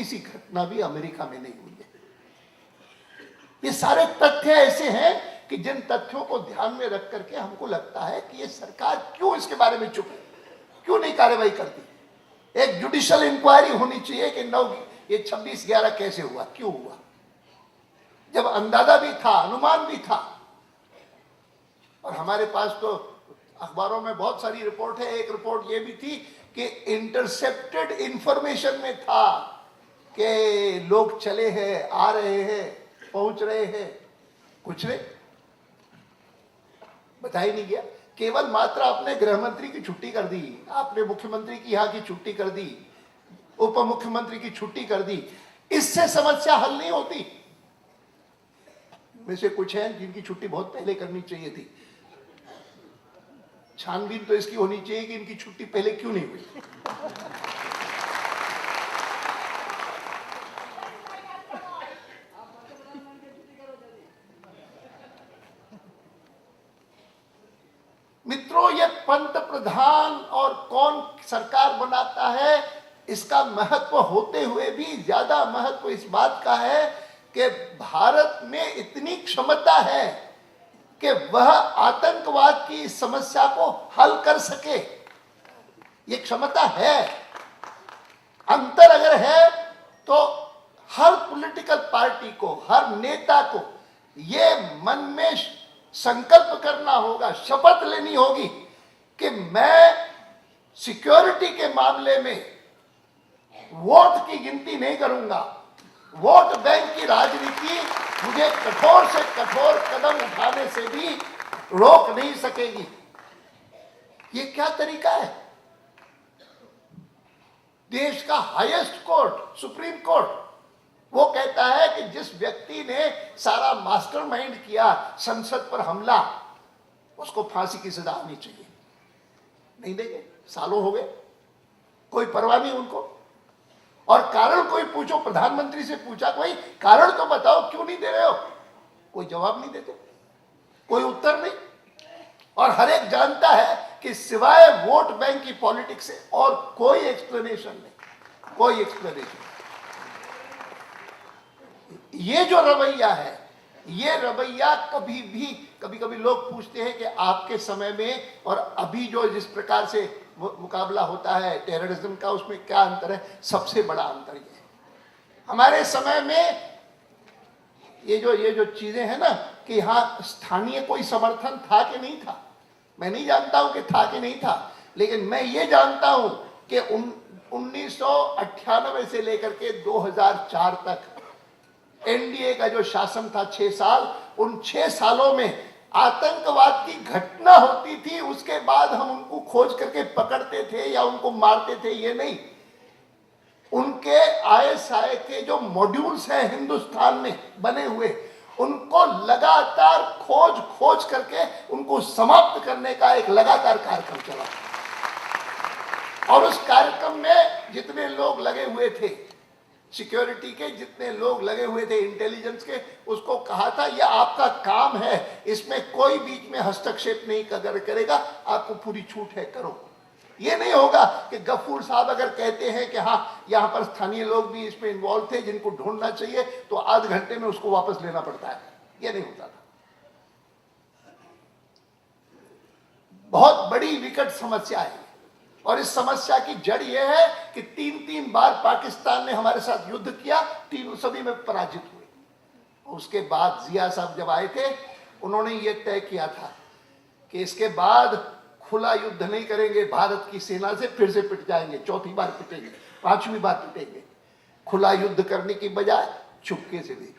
सी घटना भी अमेरिका में नहीं हुई है। ये सारे तथ्य ऐसे हैं कि जिन तथ्यों को ध्यान में रख करके हमको लगता है कि ये सरकार क्यों इसके बारे में चुप है, क्यों नहीं कार्रवाई करती। एक जुडिशियल इंक्वायरी होनी चाहिए कि ये 26/11 कैसे हुआ, क्यों हुआ, जब अंदाजा भी था, अनुमान भी था। और हमारे पास तो अखबारों में बहुत सारी रिपोर्ट है। एक रिपोर्ट ये भी थी कि इंटरसेप्टेड इंफॉर्मेशन में था कि लोग चले हैं, आ रहे हैं, पहुंच रहे हैं, कुछ नहीं बताया नहीं गया। केवल मात्र आपने गृह मंत्री की छुट्टी कर दी, आपने मुख्यमंत्री की यहाँ की छुट्टी कर दी, उप मुख्यमंत्री की छुट्टी कर दी, इससे समस्या हल नहीं होती। में से कुछ हैं जिनकी छुट्टी बहुत पहले करनी चाहिए थी। छानबीन तो इसकी होनी चाहिए कि इनकी छुट्टी पहले क्यों नहीं हुई। मित्रों, ये पंत प्रधान और कौन सरकार बनाता है, इसका महत्व होते हुए भी ज्यादा महत्व इस बात का है कि भारत में इतनी क्षमता है कि वह आतंकवाद की समस्या को हल कर सके। ये क्षमता है। अंतर अगर है तो हर पॉलिटिकल पार्टी को, हर नेता को ये मन में संकल्प करना होगा, शपथ लेनी होगी कि मैं सिक्योरिटी के मामले में वोट की गिनती नहीं करूंगा। वोट बैंक की राजनीति मुझे कठोर से कठोर कदम उठाने से भी रोक नहीं सकेगी। ये क्या तरीका है? देश का हाईएस्ट कोर्ट, सुप्रीम कोर्ट, वो कहता है कि जिस व्यक्ति ने सारा मास्टरमाइंड किया संसद पर हमला, उसको फांसी की सजा होनी चाहिए। नहीं देंगे, सालों हो गए, कोई परवाह नहीं उनको। और कारण कोई पूछो, प्रधानमंत्री से पूछा कोई कारण तो बताओ, क्यों नहीं दे रहे हो, कोई जवाब नहीं देते, कोई उत्तर नहीं। और हर एक जानता है कि सिवाय वोट बैंक की पॉलिटिक्स से और कोई एक्सप्लेनेशन नहीं, कोई एक्सप्लेनेशन। ये जो रवैया है, ये रवैया कभी भी, कभी कभी लोग पूछते हैं कि आपके समय में और अभी जो जिस प्रकार से मुकाबला होता है टेररिज्म का, उसमें क्या अंतर है? सबसे बड़ा अंतर ये है, हमारे समय में ये जो चीजें हैं ना कि यहाँ स्थानीय कोई समर्थन था कि नहीं था, मैं नहीं जानता हूं कि था कि नहीं था, लेकिन मैं ये जानता हूं कि 1998 से लेकर के 2004 तक एनडीए का जो शासन था 6 साल, उन 6 सालों में आतंकवाद की घटना होती थी, उसके बाद हम उनको खोज करके पकड़ते थे या उनको मारते थे, ये नहीं। उनके आईएसआई के जो मॉड्यूल्स हैं हिंदुस्तान में बने हुए, उनको लगातार खोज करके उनको समाप्त करने का एक लगातार कार्यक्रम चला। और उस कार्यक्रम में जितने लोग लगे हुए थे, सिक्योरिटी के जितने लोग लगे हुए थे, इंटेलिजेंस के, उसको कहा था यह आपका काम है, इसमें कोई बीच में हस्तक्षेप नहीं करेगा, आपको पूरी छूट है, करो। ये नहीं होगा कि गफूर साहब अगर कहते हैं कि हाँ यहाँ पर स्थानीय लोग भी इसमें इन्वॉल्व थे जिनको ढूंढना चाहिए, तो आध घंटे में उसको वापस लेना पड़ता है। ये नहीं होता था। बहुत बड़ी विकट समस्या है और इस समस्या की जड़ यह है कि 3 बार पाकिस्तान ने हमारे साथ युद्ध किया, तीनों सभी में पराजित हुए। उसके बाद जिया साहब जब आए थे, उन्होंने ये तय किया था कि इसके बाद खुला युद्ध नहीं करेंगे भारत की सेना से, फिर से पिट जाएंगे, 4थी बार पिटेंगे, 5वीं बार पिटेंगे। खुला युद्ध करने की बजाय चुपके से नहीं।